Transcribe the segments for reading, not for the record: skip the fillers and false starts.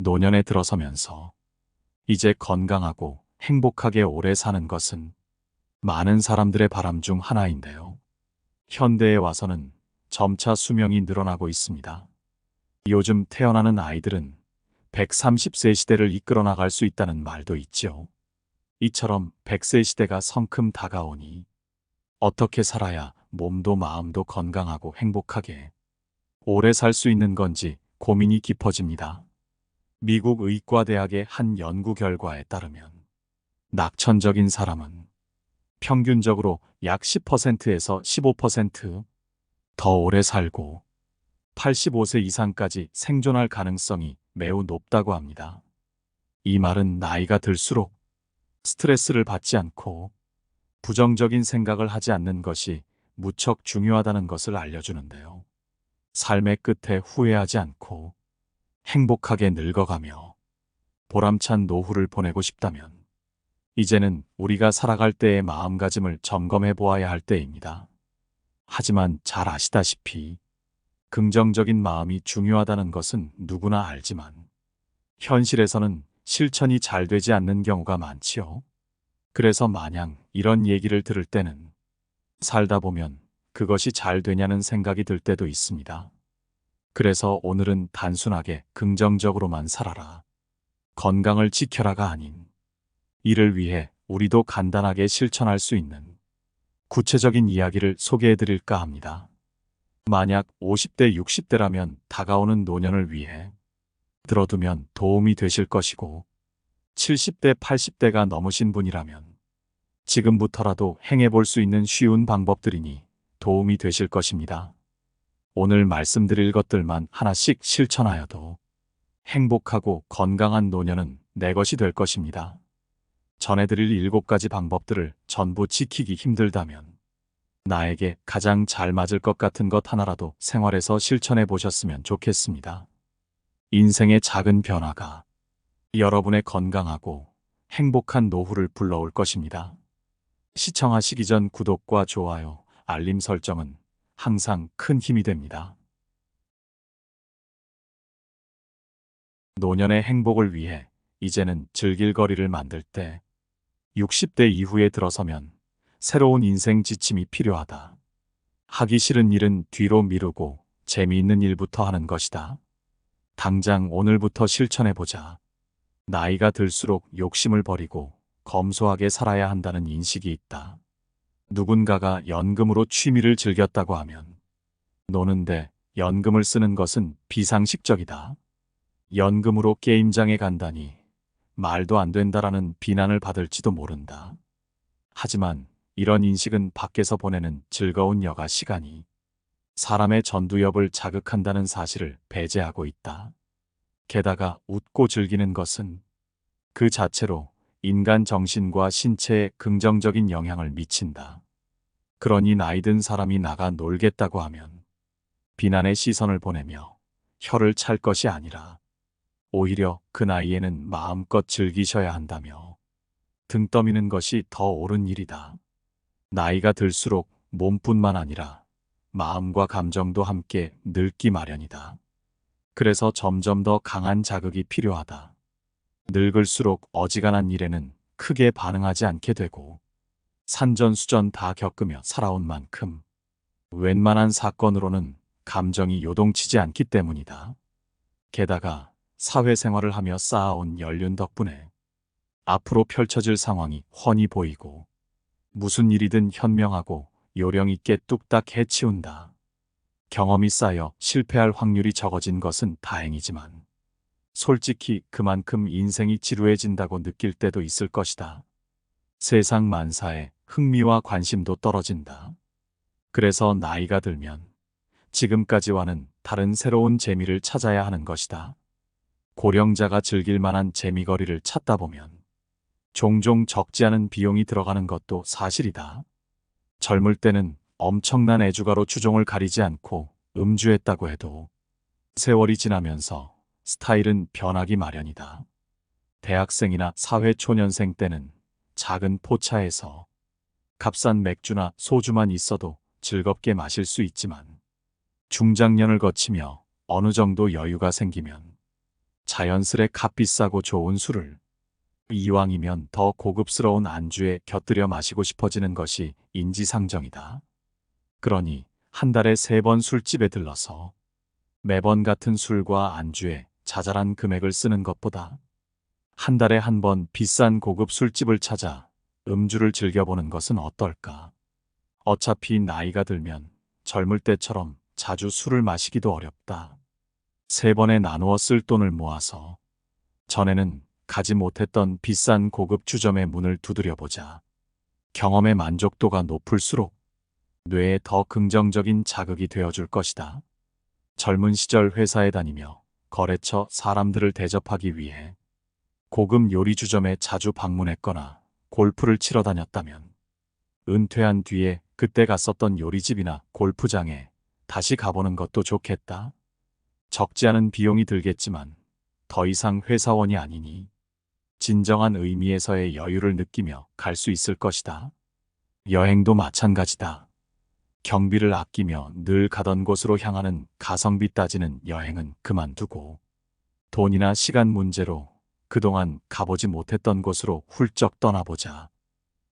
노년에 들어서면서 이제 건강하고 행복하게 오래 사는 것은 많은 사람들의 바람 중 하나인데요. 현대에 와서는 점차 수명이 늘어나고 있습니다. 요즘 태어나는 아이들은 130세 시대를 이끌어 나갈 수 있다는 말도 있죠. 이처럼 100세 시대가 성큼 다가오니 어떻게 살아야 몸도 마음도 건강하고 행복하게 오래 살 수 있는 건지 고민이 깊어집니다. 미국 의과대학의 한 연구 결과에 따르면 낙천적인 사람은 평균적으로 약 10%에서 15%더 오래 살고 85세 이상까지 생존할 가능성이 매우 높다고 합니다. 이 말은 나이가 들수록 스트레스를 받지 않고 부정적인 생각을 하지 않는 것이 무척 중요하다는 것을 알려주는데요. 삶의 끝에 후회하지 않고 행복하게 늙어가며 보람찬 노후를 보내고 싶다면 이제는 우리가 살아갈 때의 마음가짐을 점검해 보아야 할 때입니다. 하지만 잘 아시다시피 긍정적인 마음이 중요하다는 것은 누구나 알지만 현실에서는 실천이 잘 되지 않는 경우가 많지요. 그래서 마냥 이런 얘기를 들을 때는 살다 보면 그것이 잘 되냐는 생각이 들 때도 있습니다. 그래서 오늘은 단순하게 긍정적으로만 살아라, 건강을 지켜라가 아닌 이를 위해 우리도 간단하게 실천할 수 있는 구체적인 이야기를 소개해 드릴까 합니다. 만약 50대, 60대라면 다가오는 노년을 위해 들어두면 도움이 되실 것이고 70대, 80대가 넘으신 분이라면 지금부터라도 행해볼 수 있는 쉬운 방법들이니 도움이 되실 것입니다. 오늘 말씀드릴 것들만 하나씩 실천하여도 행복하고 건강한 노년은 내 것이 될 것입니다. 전해드릴 7가지 방법들을 전부 지키기 힘들다면 나에게 가장 잘 맞을 것 같은 것 하나라도 생활에서 실천해 보셨으면 좋겠습니다. 인생의 작은 변화가 여러분의 건강하고 행복한 노후를 불러올 것입니다. 시청하시기 전 구독과 좋아요, 알림 설정은 항상 큰 힘이 됩니다. 노년의 행복을 위해 이제는 즐길 거리를 만들 때 60대 이후에 들어서면 새로운 인생 지침이 필요하다. 하기 싫은 일은 뒤로 미루고 재미있는 일부터 하는 것이다. 당장 오늘부터 실천해보자. 나이가 들수록 욕심을 버리고 검소하게 살아야 한다는 인식이 있다. 누군가가 연금으로 취미를 즐겼다고 하면 노는데 연금을 쓰는 것은 비상식적이다. 연금으로 게임장에 간다니 말도 안 된다라는 비난을 받을지도 모른다. 하지만 이런 인식은 밖에서 보내는 즐거운 여가 시간이 사람의 전두엽을 자극한다는 사실을 배제하고 있다. 게다가 웃고 즐기는 것은 그 자체로 인간 정신과 신체에 긍정적인 영향을 미친다. 그러니 나이 든 사람이 나가 놀겠다고 하면 비난의 시선을 보내며 혀를 찰 것이 아니라 오히려 그 나이에는 마음껏 즐기셔야 한다며 등 떠미는 것이 더 옳은 일이다. 나이가 들수록 몸뿐만 아니라 마음과 감정도 함께 늙기 마련이다. 그래서 점점 더 강한 자극이 필요하다. 늙을수록 어지간한 일에는 크게 반응하지 않게 되고 산전수전 다 겪으며 살아온 만큼 웬만한 사건으로는 감정이 요동치지 않기 때문이다. 게다가 사회생활을 하며 쌓아온 연륜 덕분에 앞으로 펼쳐질 상황이 훤히 보이고 무슨 일이든 현명하고 요령 있게 뚝딱 해치운다. 경험이 쌓여 실패할 확률이 적어진 것은 다행이지만 솔직히 그만큼 인생이 지루해진다고 느낄 때도 있을 것이다. 세상 만사에 흥미와 관심도 떨어진다. 그래서 나이가 들면 지금까지와는 다른 새로운 재미를 찾아야 하는 것이다. 고령자가 즐길 만한 재미거리를 찾다 보면 종종 적지 않은 비용이 들어가는 것도 사실이다. 젊을 때는 엄청난 애주가로 추종을 가리지 않고 음주했다고 해도 세월이 지나면서 스타일은 변하기 마련이다. 대학생이나 사회초년생 때는 작은 포차에서 값싼 맥주나 소주만 있어도 즐겁게 마실 수 있지만 중장년을 거치며 어느 정도 여유가 생기면 자연스레 값비싸고 좋은 술을 이왕이면 더 고급스러운 안주에 곁들여 마시고 싶어지는 것이 인지상정이다. 그러니 한 달에 3번 술집에 들러서 매번 같은 술과 안주에 자잘한 금액을 쓰는 것보다 한 달에 한 번 비싼 고급 술집을 찾아 음주를 즐겨보는 것은 어떨까? 어차피 나이가 들면 젊을 때처럼 자주 술을 마시기도 어렵다. 3번에 나누어 쓸 돈을 모아서 전에는 가지 못했던 비싼 고급 주점의 문을 두드려보자. 경험의 만족도가 높을수록 뇌에 더 긍정적인 자극이 되어줄 것이다. 젊은 시절 회사에 다니며 거래처 사람들을 대접하기 위해 고급 요리주점에 자주 방문했거나 골프를 치러 다녔다면 은퇴한 뒤에 그때 갔었던 요리집이나 골프장에 다시 가보는 것도 좋겠다. 적지 않은 비용이 들겠지만 더 이상 회사원이 아니니 진정한 의미에서의 여유를 느끼며 갈 수 있을 것이다. 여행도 마찬가지다. 경비를 아끼며 늘 가던 곳으로 향하는 가성비 따지는 여행은 그만두고 돈이나 시간 문제로 그동안 가보지 못했던 곳으로 훌쩍 떠나보자.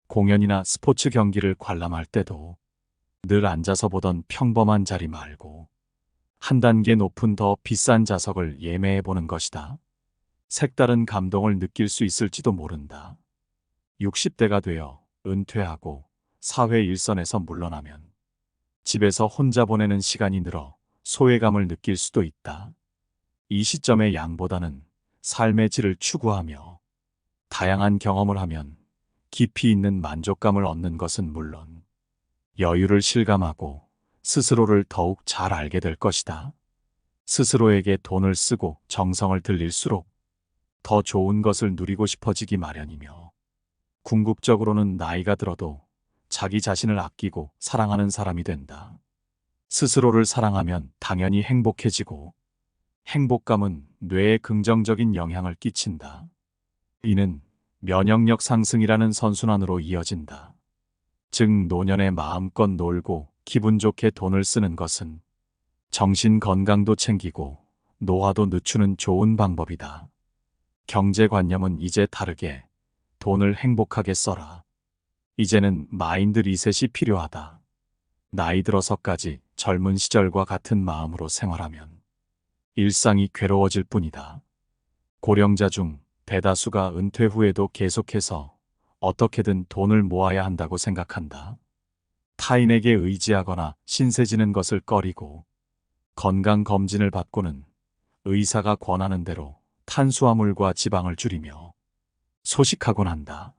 공연이나 스포츠 경기를 관람할 때도 늘 앉아서 보던 평범한 자리 말고 한 단계 높은 더 비싼 좌석을 예매해 보는 것이다. 색다른 감동을 느낄 수 있을지도 모른다. 60대가 되어 은퇴하고 사회 일선에서 물러나면 집에서 혼자 보내는 시간이 늘어 소외감을 느낄 수도 있다. 이 시점의 양보다는 삶의 질을 추구하며 다양한 경험을 하면 깊이 있는 만족감을 얻는 것은 물론 여유를 실감하고 스스로를 더욱 잘 알게 될 것이다. 스스로에게 돈을 쓰고 정성을 들일수록 더 좋은 것을 누리고 싶어지기 마련이며 궁극적으로는 나이가 들어도 자기 자신을 아끼고 사랑하는 사람이 된다. 스스로를 사랑하면 당연히 행복해지고 행복감은 뇌에 긍정적인 영향을 끼친다. 이는 면역력 상승이라는 선순환으로 이어진다. 즉 노년에 마음껏 놀고 기분 좋게 돈을 쓰는 것은 정신 건강도 챙기고 노화도 늦추는 좋은 방법이다. 경제관념은 이제 다르게 돈을 행복하게 써라. 이제는 마인드 리셋이 필요하다. 나이 들어서까지 젊은 시절과 같은 마음으로 생활하면 일상이 괴로워질 뿐이다. 고령자 중 대다수가 은퇴 후에도 계속해서 어떻게든 돈을 모아야 한다고 생각한다. 타인에게 의지하거나 신세지는 것을 꺼리고 건강검진을 받고는 의사가 권하는 대로 탄수화물과 지방을 줄이며 소식하곤 한다.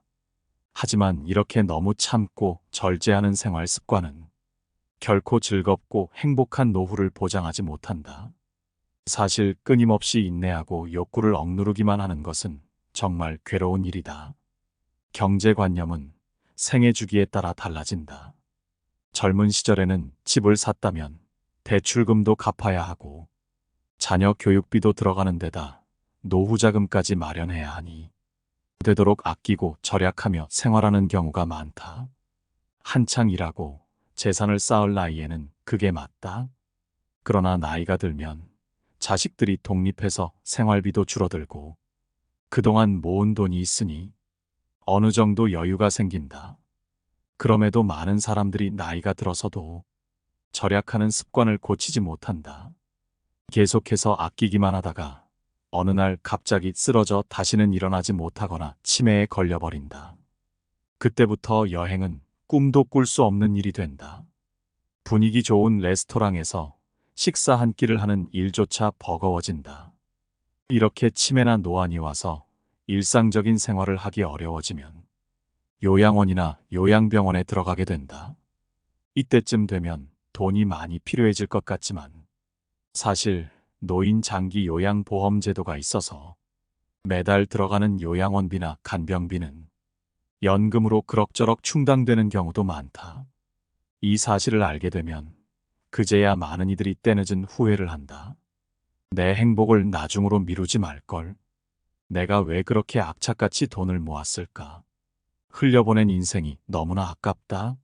하지만 이렇게 너무 참고 절제하는 생활 습관은 결코 즐겁고 행복한 노후를 보장하지 못한다. 사실 끊임없이 인내하고 욕구를 억누르기만 하는 것은 정말 괴로운 일이다. 경제관념은 생애 주기에 따라 달라진다. 젊은 시절에는 집을 샀다면 대출금도 갚아야 하고 자녀 교육비도 들어가는 데다 노후 자금까지 마련해야 하니 되도록 아끼고 절약하며 생활하는 경우가 많다. 한창 일하고 재산을 쌓을 나이에는 그게 맞다. 그러나 나이가 들면 자식들이 독립해서 생활비도 줄어들고 그동안 모은 돈이 있으니 어느 정도 여유가 생긴다. 그럼에도 많은 사람들이 나이가 들어서도 절약하는 습관을 고치지 못한다. 계속해서 아끼기만 하다가 어느 날 갑자기 쓰러져 다시는 일어나지 못하거나 치매에 걸려버린다. 그때부터 여행은 꿈도 꿀 수 없는 일이 된다. 분위기 좋은 레스토랑에서 식사 한 끼를 하는 일조차 버거워진다. 이렇게 치매나 노안이 와서 일상적인 생활을 하기 어려워지면 요양원이나 요양병원에 들어가게 된다. 이때쯤 되면 돈이 많이 필요해질 것 같지만 사실 노인 장기 요양보험 제도가 있어서 매달 들어가는 요양원비나 간병비는 연금으로 그럭저럭 충당되는 경우도 많다. 이 사실을 알게 되면 그제야 많은 이들이 때늦은 후회를 한다. 내 행복을 나중으로 미루지 말걸. 내가 왜 그렇게 악착같이 돈을 모았을까? 흘려보낸 인생이 너무나 아깝다.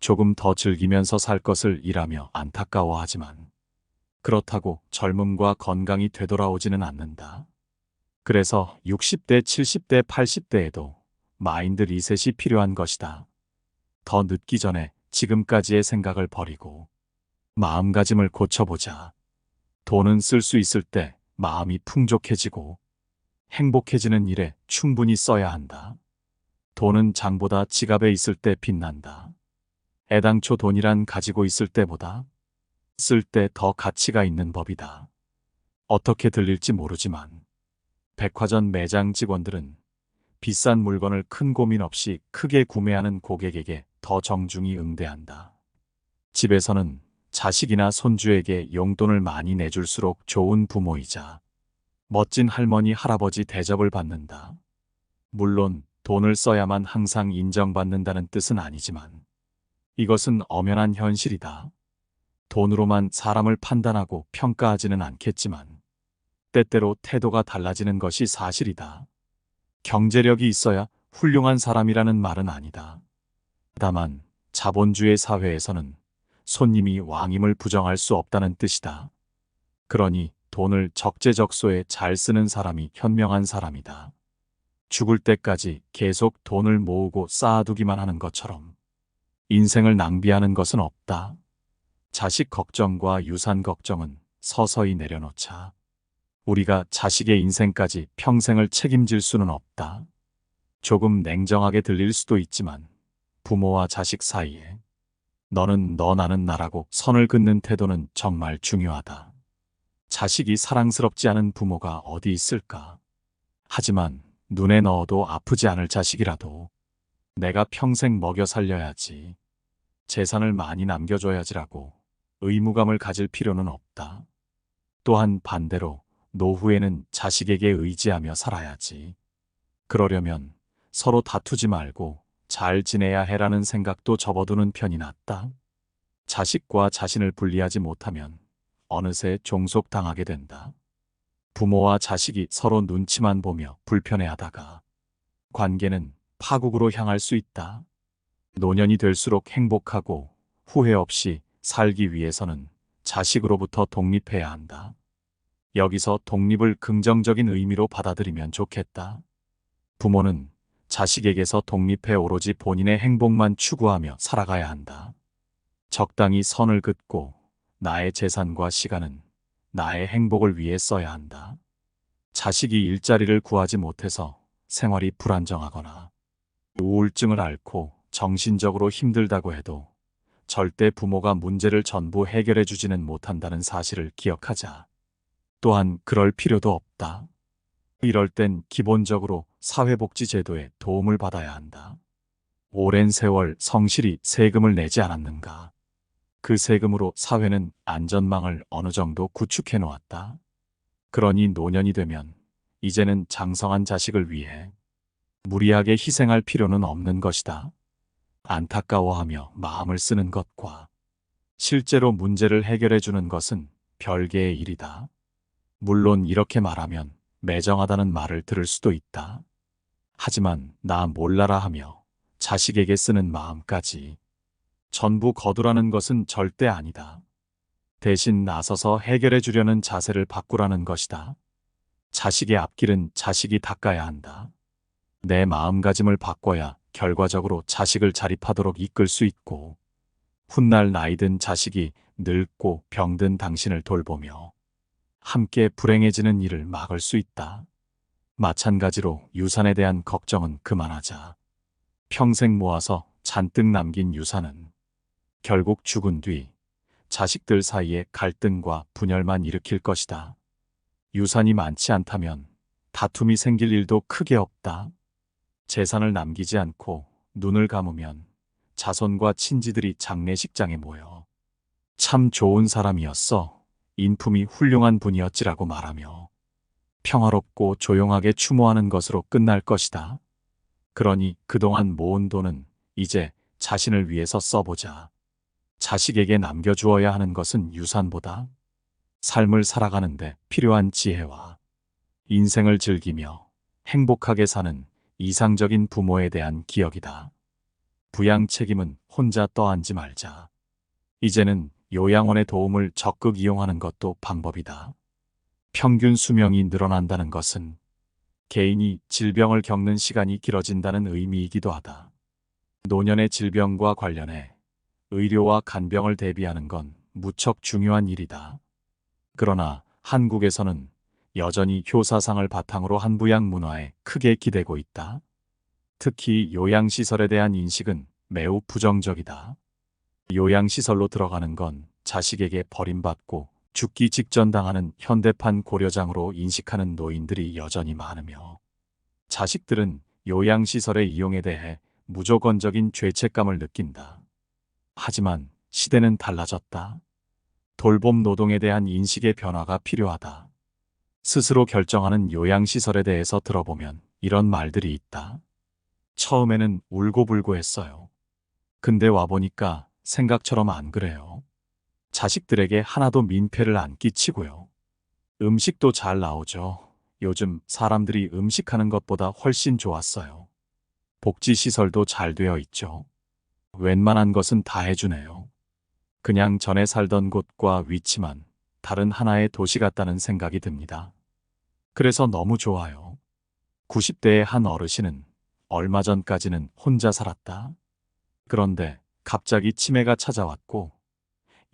조금 더 즐기면서 살 것을 일하며 안타까워하지만 그렇다고 젊음과 건강이 되돌아오지는 않는다. 그래서 60대, 70대, 80대에도 마인드 리셋이 필요한 것이다. 더 늦기 전에 지금까지의 생각을 버리고 마음가짐을 고쳐보자. 돈은 쓸 수 있을 때 마음이 풍족해지고 행복해지는 일에 충분히 써야 한다. 돈은 장보다 지갑에 있을 때 빛난다. 애당초 돈이란 가지고 있을 때보다 쓸 때 더 가치가 있는 법이다. 어떻게 들릴지 모르지만 백화점 매장 직원들은 비싼 물건을 큰 고민 없이 크게 구매하는 고객에게 더 정중히 응대한다. 집에서는 자식이나 손주에게 용돈을 많이 내줄수록 좋은 부모이자 멋진 할머니, 할아버지 대접을 받는다. 물론 돈을 써야만 항상 인정받는다는 뜻은 아니지만 이것은 엄연한 현실이다. 돈으로만 사람을 판단하고 평가하지는 않겠지만 때때로 태도가 달라지는 것이 사실이다. 경제력이 있어야 훌륭한 사람이라는 말은 아니다. 다만 자본주의 사회에서는 손님이 왕임을 부정할 수 없다는 뜻이다. 그러니 돈을 적재적소에 잘 쓰는 사람이 현명한 사람이다. 죽을 때까지 계속 돈을 모으고 쌓아두기만 하는 것처럼 인생을 낭비하는 것은 없다. 자식 걱정과 유산 걱정은 서서히 내려놓자. 우리가 자식의 인생까지 평생을 책임질 수는 없다. 조금 냉정하게 들릴 수도 있지만 부모와 자식 사이에 너는 너 나는 나라고 선을 긋는 태도는 정말 중요하다. 자식이 사랑스럽지 않은 부모가 어디 있을까? 하지만 눈에 넣어도 아프지 않을 자식이라도 내가 평생 먹여 살려야지, 재산을 많이 남겨줘야지라고 의무감을 가질 필요는 없다. 또한 반대로 노후에는 자식에게 의지하며 살아야지. 그러려면 서로 다투지 말고 잘 지내야 해라는 생각도 접어두는 편이 낫다. 자식과 자신을 분리하지 못하면 어느새 종속당하게 된다. 부모와 자식이 서로 눈치만 보며 불편해하다가 관계는 파국으로 향할 수 있다. 노년이 될수록 행복하고 후회 없이 살기 위해서는 자식으로부터 독립해야 한다. 여기서 독립을 긍정적인 의미로 받아들이면 좋겠다. 부모는 자식에게서 독립해 오로지 본인의 행복만 추구하며 살아가야 한다. 적당히 선을 긋고 나의 재산과 시간은 나의 행복을 위해 써야 한다. 자식이 일자리를 구하지 못해서 생활이 불안정하거나 우울증을 앓고 정신적으로 힘들다고 해도 절대 부모가 문제를 전부 해결해 주지는 못한다는 사실을 기억하자. 또한 그럴 필요도 없다. 이럴 땐 기본적으로 사회복지제도의 도움을 받아야 한다. 오랜 세월 성실히 세금을 내지 않았는가? 그 세금으로 사회는 안전망을 어느 정도 구축해 놓았다. 그러니 노년이 되면 이제는 장성한 자식을 위해 무리하게 희생할 필요는 없는 것이다. 안타까워하며 마음을 쓰는 것과 실제로 문제를 해결해 주는 것은 별개의 일이다. 물론 이렇게 말하면 매정하다는 말을 들을 수도 있다. 하지만 나 몰라라 하며 자식에게 쓰는 마음까지 전부 거두라는 것은 절대 아니다. 대신 나서서 해결해 주려는 자세를 바꾸라는 것이다. 자식의 앞길은 자식이 닦아야 한다. 내 마음가짐을 바꿔야 결과적으로 자식을 자립하도록 이끌 수 있고 훗날 나이든 자식이 늙고 병든 당신을 돌보며 함께 불행해지는 일을 막을 수 있다. 마찬가지로 유산에 대한 걱정은 그만하자. 평생 모아서 잔뜩 남긴 유산은 결국 죽은 뒤 자식들 사이에 갈등과 분열만 일으킬 것이다. 유산이 많지 않다면 다툼이 생길 일도 크게 없다. 재산을 남기지 않고 눈을 감으면 자손과 친지들이 장례식장에 모여 참 좋은 사람이었어, 인품이 훌륭한 분이었지라고 말하며 평화롭고 조용하게 추모하는 것으로 끝날 것이다. 그러니 그동안 모은 돈은 이제 자신을 위해서 써보자. 자식에게 남겨주어야 하는 것은 유산보다 삶을 살아가는데 필요한 지혜와 인생을 즐기며 행복하게 사는 이상적인 부모에 대한 기억이다. 부양 책임은 혼자 떠안지 말자. 이제는 요양원의 도움을 적극 이용하는 것도 방법이다. 평균 수명이 늘어난다는 것은 개인이 질병을 겪는 시간이 길어진다는 의미이기도 하다. 노년의 질병과 관련해 의료와 간병을 대비하는 건 무척 중요한 일이다. 그러나 한국에서는 여전히 효사상을 바탕으로 한 부양 문화에 크게 기대고 있다. 특히 요양시설에 대한 인식은 매우 부정적이다. 요양시설로 들어가는 건 자식에게 버림받고 죽기 직전 당하는 현대판 고려장으로 인식하는 노인들이 여전히 많으며, 자식들은 요양시설의 이용에 대해 무조건적인 죄책감을 느낀다. 하지만 시대는 달라졌다. 돌봄 노동에 대한 인식의 변화가 필요하다. 스스로 결정하는 요양시설에 대해서 들어보면 이런 말들이 있다. 처음에는 울고불고 했어요. 근데 와보니까 생각처럼 안 그래요. 자식들에게 하나도 민폐를 안 끼치고요. 음식도 잘 나오죠. 요즘 사람들이 음식하는 것보다 훨씬 좋았어요. 복지시설도 잘 되어 있죠. 웬만한 것은 다 해주네요. 그냥 전에 살던 곳과 위치만 다른 하나의 도시 같다는 생각이 듭니다. 그래서 너무 좋아요. 90대의 한 어르신은 얼마 전까지는 혼자 살았다. 그런데 갑자기 치매가 찾아왔고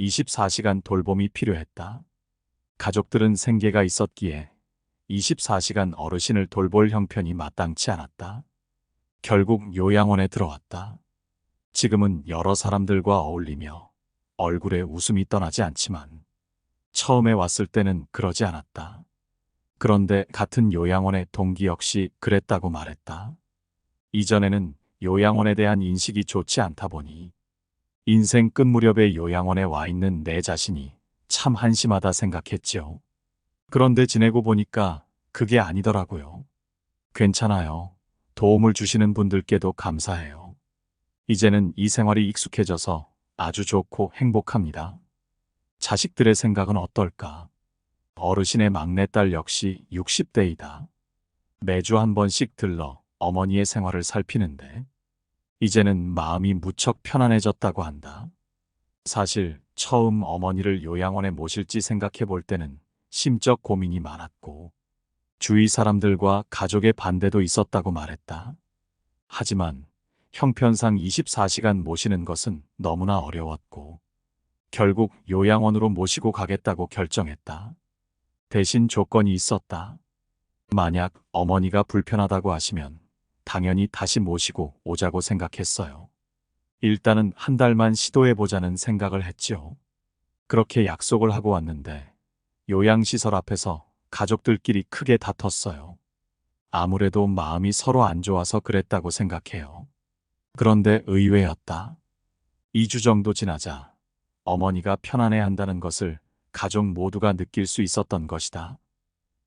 24시간 돌봄이 필요했다. 가족들은 생계가 있었기에 24시간 어르신을 돌볼 형편이 마땅치 않았다. 결국 요양원에 들어왔다. 지금은 여러 사람들과 어울리며 얼굴에 웃음이 떠나지 않지만 처음에 왔을 때는 그러지 않았다. 그런데 같은 요양원의 동기 역시 그랬다고 말했다. 이전에는 요양원에 대한 인식이 좋지 않다 보니 인생 끝 무렵에 요양원에 와 있는 내 자신이 참 한심하다 생각했지요. 그런데 지내고 보니까 그게 아니더라고요. 괜찮아요. 도움을 주시는 분들께도 감사해요. 이제는 이 생활이 익숙해져서 아주 좋고 행복합니다. 자식들의 생각은 어떨까? 어르신의 막내딸 역시 60대이다. 매주 한 번씩 들러 어머니의 생활을 살피는데 이제는 마음이 무척 편안해졌다고 한다. 사실 처음 어머니를 요양원에 모실지 생각해 볼 때는 심적 고민이 많았고 주위 사람들과 가족의 반대도 있었다고 말했다. 하지만 형편상 24시간 모시는 것은 너무나 어려웠고 결국 요양원으로 모시고 가겠다고 결정했다. 대신 조건이 있었다. 만약 어머니가 불편하다고 하시면 당연히 다시 모시고 오자고 생각했어요. 일단은 한 달만 시도해보자는 생각을 했지요. 그렇게 약속을 하고 왔는데 요양시설 앞에서 가족들끼리 크게 다퉜어요. 아무래도 마음이 서로 안 좋아서 그랬다고 생각해요. 그런데 의외였다. 2주 정도 지나자 어머니가 편안해한다는 것을 가족 모두가 느낄 수 있었던 것이다.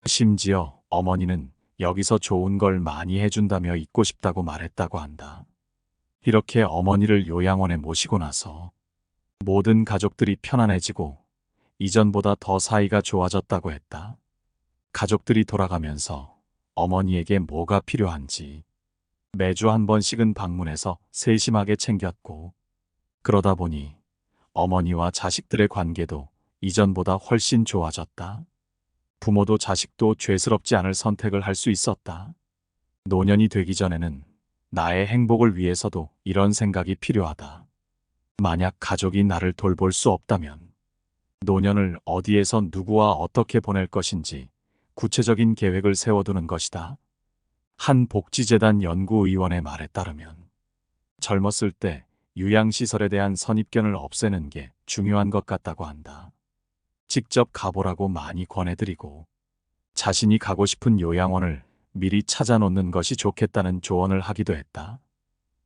심지어 어머니는 여기서 좋은 걸 많이 해준다며 있고 싶다고 말했다고 한다. 이렇게 어머니를 요양원에 모시고 나서 모든 가족들이 편안해지고 이전보다 더 사이가 좋아졌다고 했다. 가족들이 돌아가면서 어머니에게 뭐가 필요한지 매주 한 번씩은 방문해서 세심하게 챙겼고 그러다 보니 어머니와 자식들의 관계도 이전보다 훨씬 좋아졌다. 부모도 자식도 죄스럽지 않을 선택을 할 수 있었다. 노년이 되기 전에는 나의 행복을 위해서도 이런 생각이 필요하다. 만약 가족이 나를 돌볼 수 없다면 노년을 어디에서 누구와 어떻게 보낼 것인지 구체적인 계획을 세워두는 것이다. 한 복지재단 연구의원의 말에 따르면 젊었을 때 요양시설에 대한 선입견을 없애는 게 중요한 것 같다고 한다. 직접 가보라고 많이 권해드리고 자신이 가고 싶은 요양원을 미리 찾아놓는 것이 좋겠다는 조언을 하기도 했다.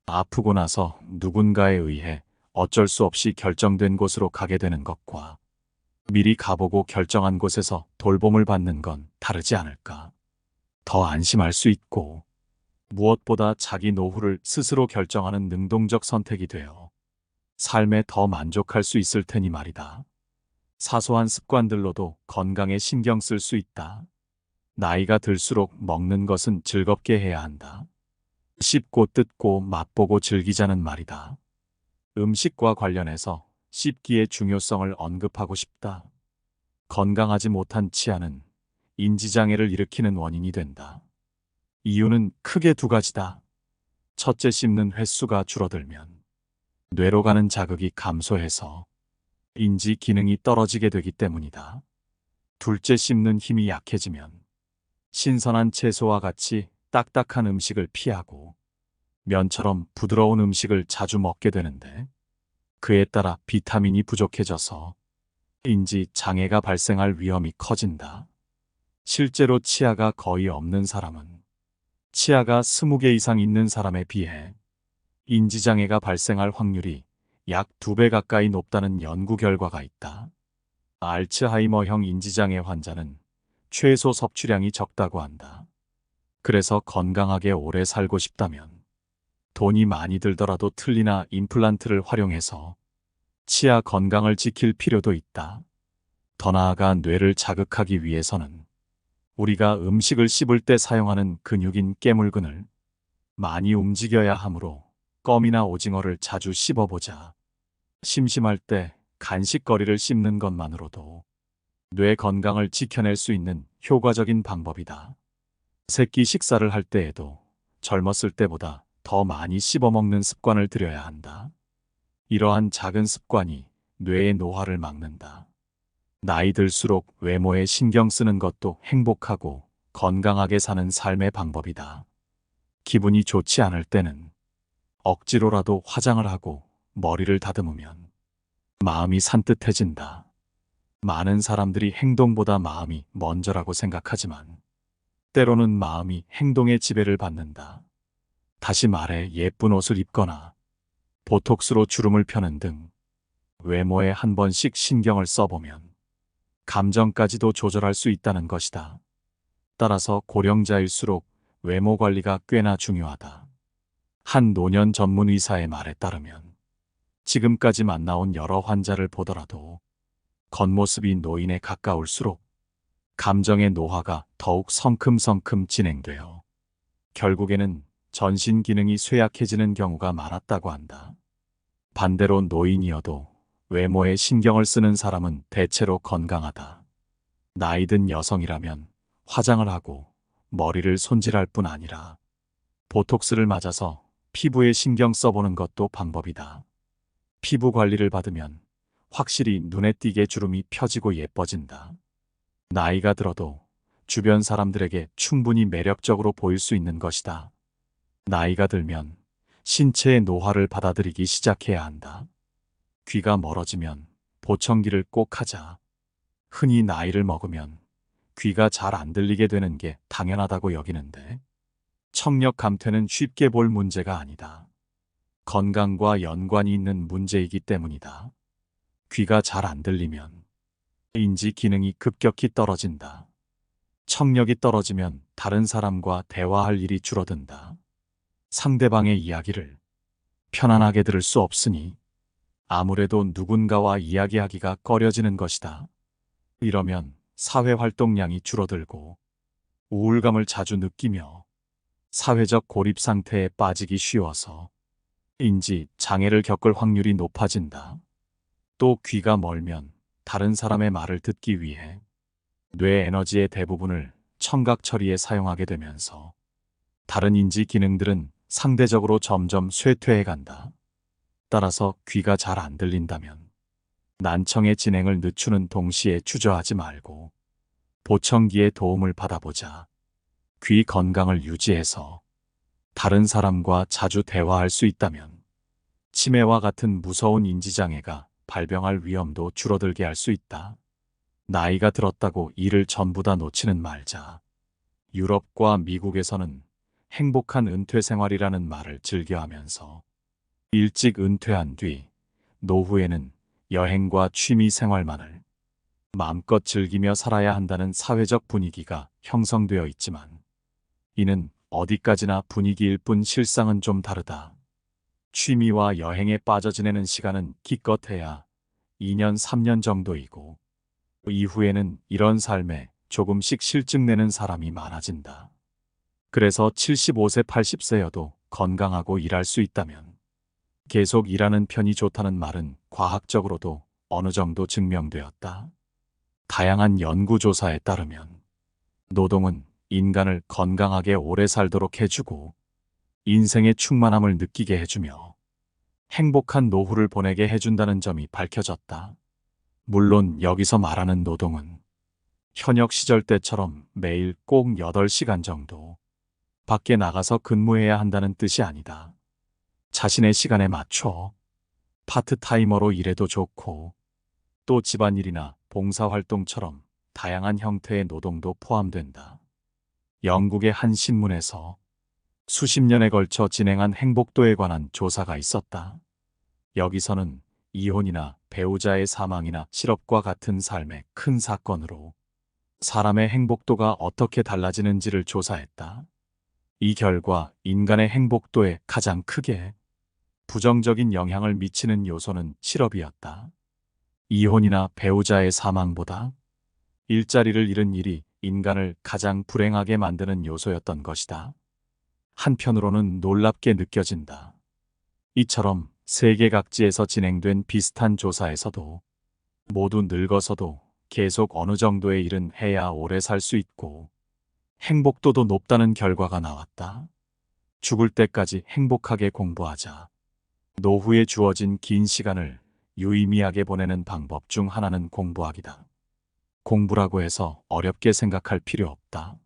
아프고 나서 누군가에 의해 어쩔 수 없이 결정된 곳으로 가게 되는 것과 미리 가보고 결정한 곳에서 돌봄을 받는 건 다르지 않을까. 더 안심할 수 있고 무엇보다 자기 노후를 스스로 결정하는 능동적 선택이 되어 삶에 더 만족할 수 있을 테니 말이다. 사소한 습관들로도 건강에 신경 쓸 수 있다. 나이가 들수록 먹는 것은 즐겁게 해야 한다. 씹고 뜯고 맛보고 즐기자는 말이다. 음식과 관련해서 씹기의 중요성을 언급하고 싶다. 건강하지 못한 치아는 인지장애를 일으키는 원인이 된다. 이유는 크게 두 가지다. 첫째, 씹는 횟수가 줄어들면 뇌로 가는 자극이 감소해서 인지 기능이 떨어지게 되기 때문이다. 둘째, 씹는 힘이 약해지면 신선한 채소와 같이 딱딱한 음식을 피하고 면처럼 부드러운 음식을 자주 먹게 되는데, 그에 따라 비타민이 부족해져서 인지 장애가 발생할 위험이 커진다. 실제로 치아가 거의 없는 사람은 치아가 20개 이상 있는 사람에 비해 인지장애가 발생할 확률이 약 2배 가까이 높다는 연구 결과가 있다. 알츠하이머형 인지장애 환자는 최소 섭취량이 적다고 한다. 그래서 건강하게 오래 살고 싶다면 돈이 많이 들더라도 틀니나 임플란트를 활용해서 치아 건강을 지킬 필요도 있다. 더 나아가 뇌를 자극하기 위해서는 우리가 음식을 씹을 때 사용하는 근육인 깨물근을 많이 움직여야 하므로 껌이나 오징어를 자주 씹어보자. 심심할 때 간식거리를 씹는 것만으로도 뇌 건강을 지켜낼 수 있는 효과적인 방법이다. 새끼 식사를 할 때에도 젊었을 때보다 더 많이 씹어먹는 습관을 들여야 한다. 이러한 작은 습관이 뇌의 노화를 막는다. 나이 들수록 외모에 신경 쓰는 것도 행복하고 건강하게 사는 삶의 방법이다. 기분이 좋지 않을 때는 억지로라도 화장을 하고 머리를 다듬으면 마음이 산뜻해진다. 많은 사람들이 행동보다 마음이 먼저라고 생각하지만 때로는 마음이 행동의 지배를 받는다. 다시 말해, 예쁜 옷을 입거나 보톡스로 주름을 펴는 등 외모에 한 번씩 신경을 써보면 감정까지도 조절할 수 있다는 것이다. 따라서 고령자일수록 외모 관리가 꽤나 중요하다. 한 노년 전문 의사의 말에 따르면 지금까지 만나온 여러 환자를 보더라도 겉모습이 노인에 가까울수록 감정의 노화가 더욱 성큼성큼 진행되어 결국에는 전신 기능이 쇠약해지는 경우가 많았다고 한다. 반대로 노인이어도 외모에 신경을 쓰는 사람은 대체로 건강하다. 나이든 여성이라면 화장을 하고 머리를 손질할 뿐 아니라 보톡스를 맞아서 피부에 신경 써보는 것도 방법이다. 피부 관리를 받으면 확실히 눈에 띄게 주름이 펴지고 예뻐진다. 나이가 들어도 주변 사람들에게 충분히 매력적으로 보일 수 있는 것이다. 나이가 들면 신체의 노화를 받아들이기 시작해야 한다. 귀가 멀어지면 보청기를 꼭 하자. 흔히 나이를 먹으면 귀가 잘 안 들리게 되는 게 당연하다고 여기는데, 청력 감퇴는 쉽게 볼 문제가 아니다. 건강과 연관이 있는 문제이기 때문이다. 귀가 잘 안 들리면 인지 기능이 급격히 떨어진다. 청력이 떨어지면 다른 사람과 대화할 일이 줄어든다. 상대방의 이야기를 편안하게 들을 수 없으니 아무래도 누군가와 이야기하기가 꺼려지는 것이다. 이러면 사회 활동량이 줄어들고 우울감을 자주 느끼며 사회적 고립 상태에 빠지기 쉬워서 인지 장애를 겪을 확률이 높아진다. 또 귀가 멀면 다른 사람의 말을 듣기 위해 뇌 에너지의 대부분을 청각 처리에 사용하게 되면서 다른 인지 기능들은 상대적으로 점점 쇠퇴해 간다. 따라서 귀가 잘 안 들린다면 난청의 진행을 늦추는 동시에 주저하지 말고 보청기의 도움을 받아보자. 귀 건강을 유지해서 다른 사람과 자주 대화할 수 있다면 치매와 같은 무서운 인지장애가 발병할 위험도 줄어들게 할 수 있다. 나이가 들었다고 일을 전부 다 놓지는 말자. 유럽과 미국에서는 행복한 은퇴 생활이라는 말을 즐겨하면서 일찍 은퇴한 뒤 노후에는 여행과 취미 생활만을 마음껏 즐기며 살아야 한다는 사회적 분위기가 형성되어 있지만, 이는 어디까지나 분위기일 뿐 실상은 좀 다르다. 취미와 여행에 빠져 지내는 시간은 기껏해야 2년, 3년 정도이고 이후에는 이런 삶에 조금씩 실증내는 사람이 많아진다. 그래서 75세, 80세여도 건강하고 일할 수 있다면 계속 일하는 편이 좋다는 말은 과학적으로도 어느 정도 증명되었다. 다양한 연구조사에 따르면 노동은 인간을 건강하게 오래 살도록 해주고 인생의 충만함을 느끼게 해주며 행복한 노후를 보내게 해준다는 점이 밝혀졌다. 물론 여기서 말하는 노동은 현역 시절 때처럼 매일 꼭 8시간 정도 밖에 나가서 근무해야 한다는 뜻이 아니다. 자신의 시간에 맞춰 파트타이머로 일해도 좋고 또 집안일이나 봉사활동처럼 다양한 형태의 노동도 포함된다. 영국의 한 신문에서 수십 년에 걸쳐 진행한 행복도에 관한 조사가 있었다. 여기서는 이혼이나 배우자의 사망이나 실업과 같은 삶의 큰 사건으로 사람의 행복도가 어떻게 달라지는지를 조사했다. 이 결과 인간의 행복도에 가장 크게 부정적인 영향을 미치는 요소는 실업이었다. 이혼이나 배우자의 사망보다 일자리를 잃은 일이 인간을 가장 불행하게 만드는 요소였던 것이다. 한편으로는 놀랍게 느껴진다. 이처럼 세계 각지에서 진행된 비슷한 조사에서도 모두 늙어서도 계속 어느 정도의 일은 해야 오래 살 수 있고 행복도도 높다는 결과가 나왔다. 죽을 때까지 행복하게 공부하자. 노후에 주어진 긴 시간을 유의미하게 보내는 방법 중 하나는 공부하기다. 공부라고 해서 어렵게 생각할 필요 없다.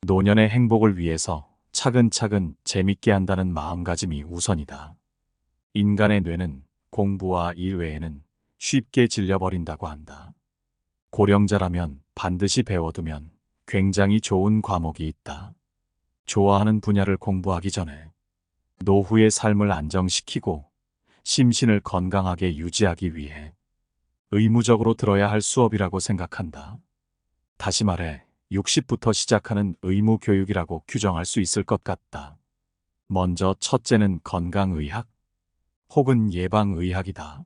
노년의 행복을 위해서 차근차근 재밌게 한다는 마음가짐이 우선이다. 인간의 뇌는 공부와 일 외에는 쉽게 질려버린다고 한다. 고령자라면 반드시 배워두면 굉장히 좋은 과목이 있다. 좋아하는 분야를 공부하기 전에 노후의 삶을 안정시키고 심신을 건강하게 유지하기 위해 의무적으로 들어야 할 수업이라고 생각한다. 다시 말해 60부터 시작하는 의무 교육이라고 규정할 수 있을 것 같다. 먼저 첫째는 건강의학 혹은 예방의학이다.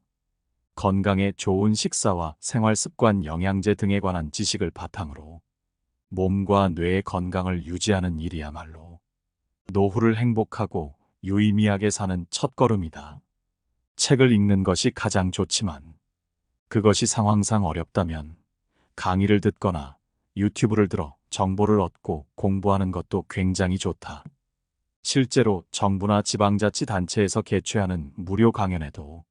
건강에 좋은 식사와 생활습관, 영양제 등에 관한 지식을 바탕으로 몸과 뇌의 건강을 유지하는 일이야말로 노후를 행복하고 유의미하게 사는 첫걸음이다. 책을 읽는 것이 가장 좋지만 그것이 상황상 어렵다면 강의를 듣거나 유튜브를 들어 정보를 얻고 공부하는 것도 굉장히 좋다. 실제로 정부나 지방자치단체에서 개최하는 무료 강연에도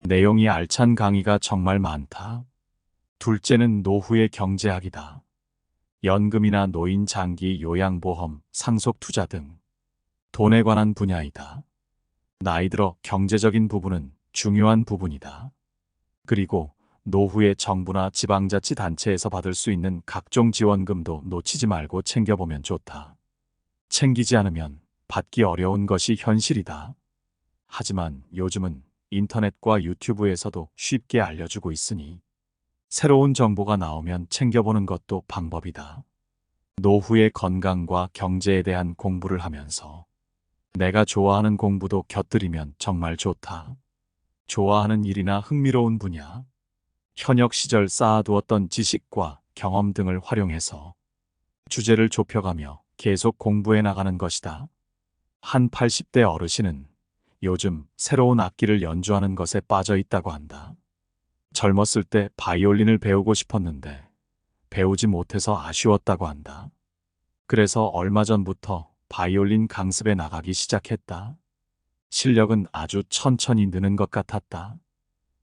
내용이 알찬 강의가 정말 많다. 둘째는 노후의 경제학이다. 연금이나 노인 장기 요양보험, 상속투자 등 돈에 관한 분야이다. 나이 들어 경제적인 부분은 중요한 부분이다. 그리고 노후에 정부나 지방자치단체에서 받을 수 있는 각종 지원금도 놓치지 말고 챙겨보면 좋다. 챙기지 않으면 받기 어려운 것이 현실이다. 하지만 요즘은 인터넷과 유튜브에서도 쉽게 알려주고 있으니 새로운 정보가 나오면 챙겨보는 것도 방법이다. 노후의 건강과 경제에 대한 공부를 하면서 내가 좋아하는 공부도 곁들이면 정말 좋다. 좋아하는 일이나 흥미로운 분야, 현역 시절 쌓아두었던 지식과 경험 등을 활용해서 주제를 좁혀가며 계속 공부해 나가는 것이다. 한 80대 어르신은 요즘 새로운 악기를 연주하는 것에 빠져 있다고 한다. 젊었을 때 바이올린을 배우고 싶었는데 배우지 못해서 아쉬웠다고 한다. 그래서 얼마 전부터 바이올린 강습에 나가기 시작했다. 실력은 아주 천천히 느는 것 같았다.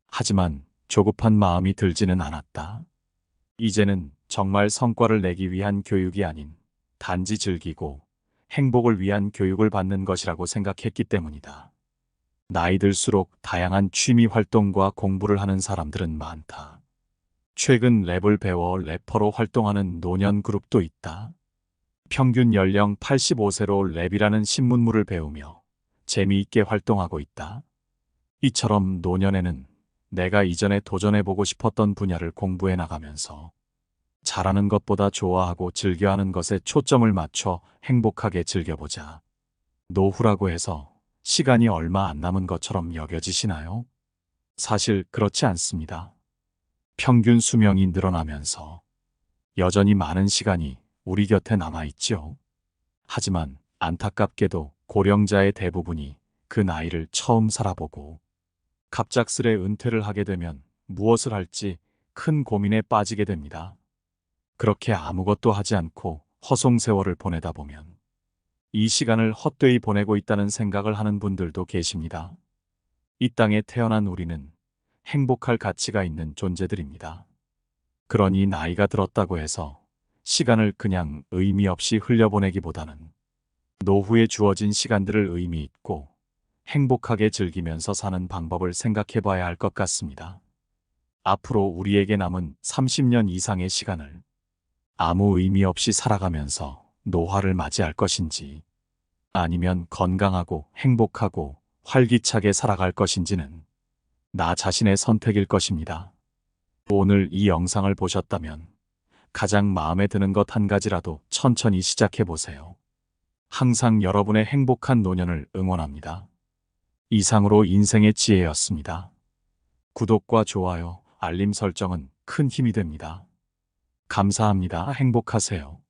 하지만 조급한 마음이 들지는 않았다. 이제는 정말 성과를 내기 위한 교육이 아닌 단지 즐기고 행복을 위한 교육을 받는 것이라고 생각했기 때문이다. 나이 들수록 다양한 취미 활동과 공부를 하는 사람들은 많다. 최근 랩을 배워 래퍼로 활동하는 노년 그룹도 있다. 평균 연령 85세로 랩이라는 신문물을 배우며 재미있게 활동하고 있다. 이처럼 노년에는 내가 이전에 도전해보고 싶었던 분야를 공부해 나가면서 잘하는 것보다 좋아하고 즐겨하는 것에 초점을 맞춰 행복하게 즐겨보자. 노후라고 해서 시간이 얼마 안 남은 것처럼 여겨지시나요? 사실 그렇지 않습니다. 평균 수명이 늘어나면서 여전히 많은 시간이 우리 곁에 남아있지요. 하지만 안타깝게도 고령자의 대부분이 그 나이를 처음 살아보고 갑작스레 은퇴를 하게 되면 무엇을 할지 큰 고민에 빠지게 됩니다. 그렇게 아무것도 하지 않고 허송 세월을 보내다 보면 이 시간을 헛되이 보내고 있다는 생각을 하는 분들도 계십니다. 이 땅에 태어난 우리는 행복할 가치가 있는 존재들입니다. 그러니 나이가 들었다고 해서 시간을 그냥 의미 없이 흘려보내기보다는 노후에 주어진 시간들을 의미 있고 행복하게 즐기면서 사는 방법을 생각해 봐야 할 것 같습니다. 앞으로 우리에게 남은 30년 이상의 시간을 아무 의미 없이 살아가면서 노화를 맞이할 것인지 아니면 건강하고 행복하고 활기차게 살아갈 것인지는 나 자신의 선택일 것입니다. 오늘 이 영상을 보셨다면 가장 마음에 드는 것 한 가지라도 천천히 시작해 보세요. 항상 여러분의 행복한 노년을 응원합니다. 이상으로 인생의 지혜였습니다. 구독과 좋아요, 알림 설정은 큰 힘이 됩니다. 감사합니다. 행복하세요.